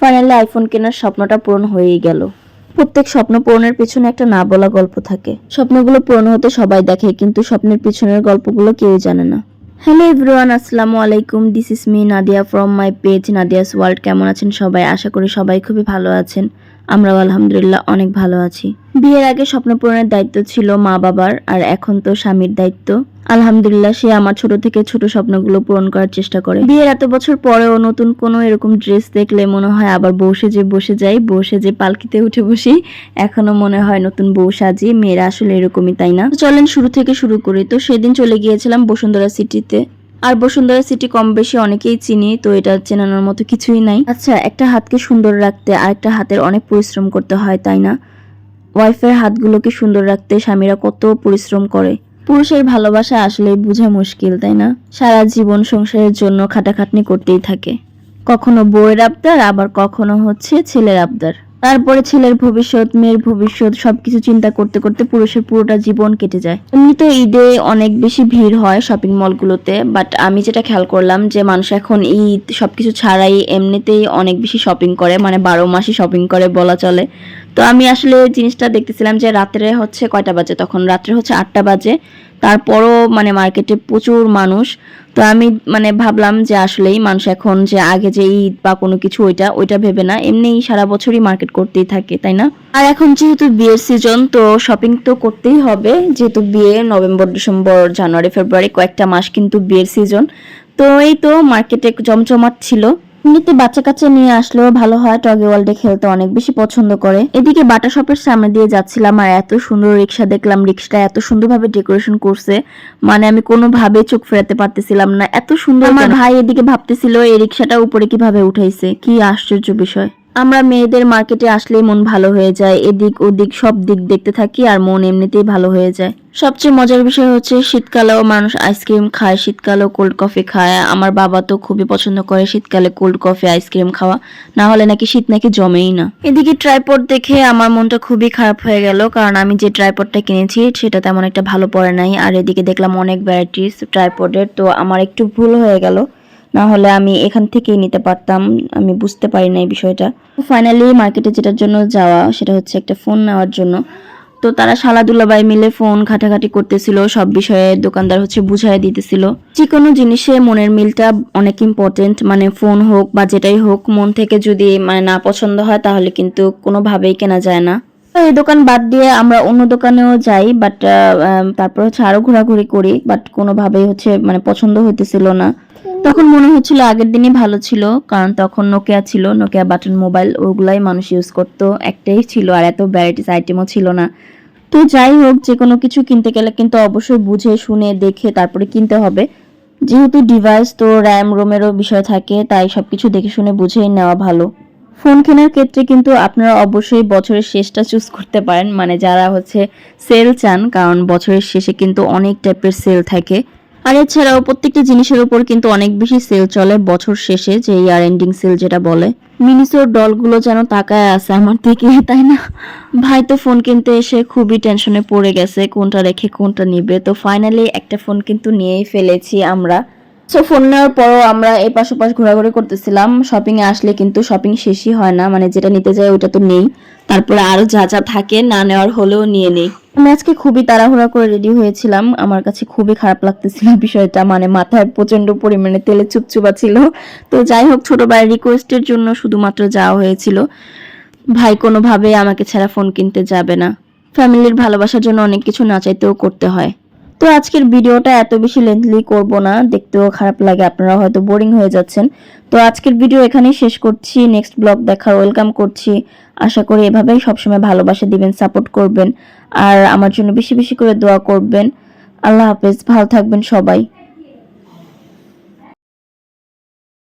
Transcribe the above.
Finally iPhone কেনার স্বপ্নটা পূরণ হয়েই গেল। প্রত্যেক স্বপ্ন পূরণের পিছনে একটা না বলা গল্প থাকে। স্বপ্নগুলো পূরণ হতে সবাই দেখে, কিন্তু স্বপ্নের পিছনের গল্পগুলো কেউই জানে না। হ্যালো এভরিওয়ান, আসসালামু আলাইকুম। This is me Nadia from my page Nadia's world. কেমন আছেন সবাই? আশা করি সবাই খুবই ভালো আছেন। আমরাও আলহামদুলিল্লাহ অনেক ভালো আছি। বিয়ের আগে স্বপ্ন পূরণের দায়িত্ব ছিল মা বাবার, আর এখন তো স্বামীর দায়িত্ব। আলহামদুলিল্লাহ সে আমার ছোট থেকে ছোট স্বপ্নগুলো পূরণ করার চেষ্টা করে। বিয়ের এত বছর পরেও নতুন কোনো এরকম ড্রেস দেখলে মনে হয় আবার বউ সেজে বসে যাই, বউ সেজে পালকিতে উঠে বসি। এখনো মনে হয় নতুন বউ সাজি। মেয়েরা আসলে এরকমই, তাই না? চলেন শুরু থেকে শুরু করি। তো সেদিন চলে গিয়েছিলাম বসুন্ধরা সিটিতে। আর বসুন্ধরা সিটি কম বেশি অনেকেই চিনি, তো এটা চেনানোর মতো কিছুই নাই। আচ্ছা, একটা হাতকে সুন্দর রাখতে আরেকটা হাতের অনেক পরিশ্রম করতে হয়, তাই না? ওয়াইফের হাতগুলোকে সুন্দর রাখতে স্বামীরা কত পরিশ্রম করে। পুরুষের ভালোবাসা আসলে বোঝা মুশকিল, তাই না? সারা জীবন সংসারের জন্য খাটাখাটনি করতেই থাকে। কখনো বউয়ের আবদার, আবার কখনো হচ্ছে ছেলের আবদার। তারপরে ছেলের ভবিষ্যৎ, মেয়ের ভবিষ্যৎ সবকিছু চিন্তা করতে করতে পুরুষের পুরোটা জীবন কেটে যায়। এমনিতে ঈদে অনেক বেশি ভিড় হয় শপিং মলগুলোতে, বাট আমি যেটা খেয়াল করলাম যে মানুষ এখন ঈদ সবকিছু ছাড়াই এমনিতেই অনেক বেশি শপিং করে, মানে 12 মাসই শপিং করে বলা চলে। তো আমি আসলে জিনিসটা দেখতেছিলাম যে রাত্রে হচ্ছে কয়টা বাজে, তখন রাত্রে হচ্ছে 8টা বাজে। তারপরও মানে মার্কেটে প্রচুর মানুষ। তো আমি মানে ভাবলাম যে আসলেই মানুষ এখন যে আগে যে ঈদ বা কোনো কিছু ওইটা ভেবে না, এমনিই সারা বছরই মার্কেট করতেই থাকে, তাই না? আর এখন যেহেতু বিয়ের সিজন, তো শপিং তো করতেই হবে। যেহেতু বিয়ে নভেম্বর, ডিসেম্বর, জানুয়ারি, ফেব্রুয়ারি কয়েকটা মাস কিন্তু বিয়ের সিজন। তো এই তো মার্কেটে জমজমাট ছিল। এমনিতে বাচ্চা কাচ্চা নিয়ে আসলেও ভালো হয়, টগে ওয়ার্ল্ডে খেলতে অনেক বেশি পছন্দ করে। এদিকে বাটা শপের সামনে দিয়ে যাচ্ছিলাম আর এত সুন্দর রিক্সা দেখলাম। রিক্সাটা এত সুন্দরভাবে ডেকোরেশন করছে, মানে আমি কোনোভাবে চোখ ফেরাতে পারতেছিলাম না, এত সুন্দর। আমার ভাই এদিকে ভাবতেছিল এই রিক্সাটা উপরে কিভাবে উঠাইছে, কি আশ্চর্য বিষয়। আমরা মেয়েদের মার্কেটে আসলেই মন ভালো হয়ে যায়, এদিক ওদিক সব দিক দেখতে থাকি আর মন এমনিতেই ভালো হয়ে যায়। সবচেয়ে মজার বিষয় হচ্ছে শীতকালেও মানুষ আইসক্রিম খায়, শীতকালেও কোল্ড কফি খায়। আমার বাবা তো খুবই পছন্দ করে শীতকালে কোল্ড কফি আইসক্রিম খাওয়া, না হলে নাকি শীত নাকি জমেই না। এদিকে ট্রাইপড দেখে আমার মনটা খুবই খারাপ হয়ে গেল, কারণ আমি যে ট্রাইপডটা কিনেছি সেটা তেমন একটা ভালো পড়ে নাই। আর এদিকে দেখলাম অনেক ভ্যারাইটিস ট্রাইপডের, তো আমার একটু ভুল হয়ে গেল, না হলে আমি এখান থেকেই নিতে পারতাম। আমি বুঝতে পারি না এই বিষয়টা। ফাইনালি মার্কেটে যেটার জন্য যাওয়া সেটা হচ্ছে একটা ফোন নেওয়ার জন্য। তো তারা শালা দুলাভাই মিলে ফোন ঘাটাঘাটি করতেছিল, সব বিষয়ে দোকানদার হচ্ছে বুঝাই দিতেছিল। যে কোনো জিনিসে মনের মিলটা অনেক ইম্পর্টেন্ট, মানে ফোন হোক বা যেটাই হোক, মন থেকে যদি মানে না পছন্দ হয় তাহলে কিন্তু কোনোভাবেই কেনা যায় না। এই দোকান বাদ দিয়ে আমরা অন্য দোকানেও যাই, বাট তারপর হচ্ছে আরো ঘোরাঘুরি করি, বাট কোনোভাবেই হচ্ছে মানে পছন্দ হইতেছিল না। তখন মনে হচ্ছিল আগের দিনই ভালো ছিল, কারণ তখন নোকিয়া ছিল, নোকিয়া বাটন মোবাইল, ওগুলাই মানুষ ইউজ করতো, একটাই ছিল আর এত ভ্যারাইটিস আইটেমও ছিল না। তো যাই হোক, যে কোনো কিছু কিনতে গেলে কিন্তু অবশ্যই বুঝে শুনে দেখে তারপরে কিনতে হবে। যেহেতু ডিভাইস, তো র্যাম রোমেরও বিষয় থাকে, তাই সবকিছু দেখে শুনে বুঝেই নেওয়া ভালো। ফোন কেনার ক্ষেত্রে কিন্তু আপনারা অবশ্যই বছরের শেষটা চুজ করতে পারেন, মানে যারা হচ্ছে সেল চান, কারণ বছরের শেষে কিন্তু অনেক টাইপের সেল থাকে। আর এছাড়াও প্রত্যেকটা জিনিসের উপর কিন্তু অনেক বেশি সেল চলে বছর শেষে, যে ইয়ার এন্ডিং সেল যেটা বলে। মিনিসোর ডলগুলো যেন তাকায় আছে আমার দিকে, তাই না? ভাই তো ফোন কিনতে এসে খুবই টেনশনে পড়ে গেছে, কোনটা রেখে কোনটা নিবে। তো ফাইনালি একটা ফোন কিন্তু নিয়েই ফেলেছি আমরা। সো ফোন নেওয়ার পরও আমরা এই পাশ ওপাশ ঘোরাঘুরি করতেছিলাম। শপিং এ আসলে কিন্তু শপিং শেষই হয় না, মানে যেটা নিতে যাই ওইটা তো নেই, তারপরে আরো যা যা থাকে না নেওয়ার হলেও নিয়ে নেই। আমি আজকে খুবই তাড়াহুড়া করে রেডি হয়েছিলাম, আমার কাছে খুবই খারাপ লাগতেছিল বিষয়টা, মানে মাথায় প্রচন্ড পরিমাণে তেলে চুপচুপা ছিল। তো যাই হোক, ছোট ভাইয়ের রিকোয়েস্টের জন্য শুধুমাত্র যাওয়া হয়েছিল। ভাই কোনোভাবে আমাকে ছাড়া ফোন কিনতে যাবে না। ফ্যামিলির ভালোবাসার জন্য অনেক কিছু না চাইতেও করতে হয়। তো আজকের ভিডিওটা এত বেশি লেন্থলি করব না, দেখতেও খারাপ লাগে, আপনারা হয়তো বোরিং হয়ে যাচ্ছেন। তো আজকের ভিডিও এখানেই শেষ করছি, নেক্সট ব্লগ দেখার ওয়েলকাম করছি। আশা করি এভাবেই সবসময় ভালোবাসা দিবেন, সাপোর্ট করবেন, আর আমার জন্য বেশি বেশি করে দোয়া করবেন। আল্লাহ হাফেজ, ভালো থাকবেন সবাই।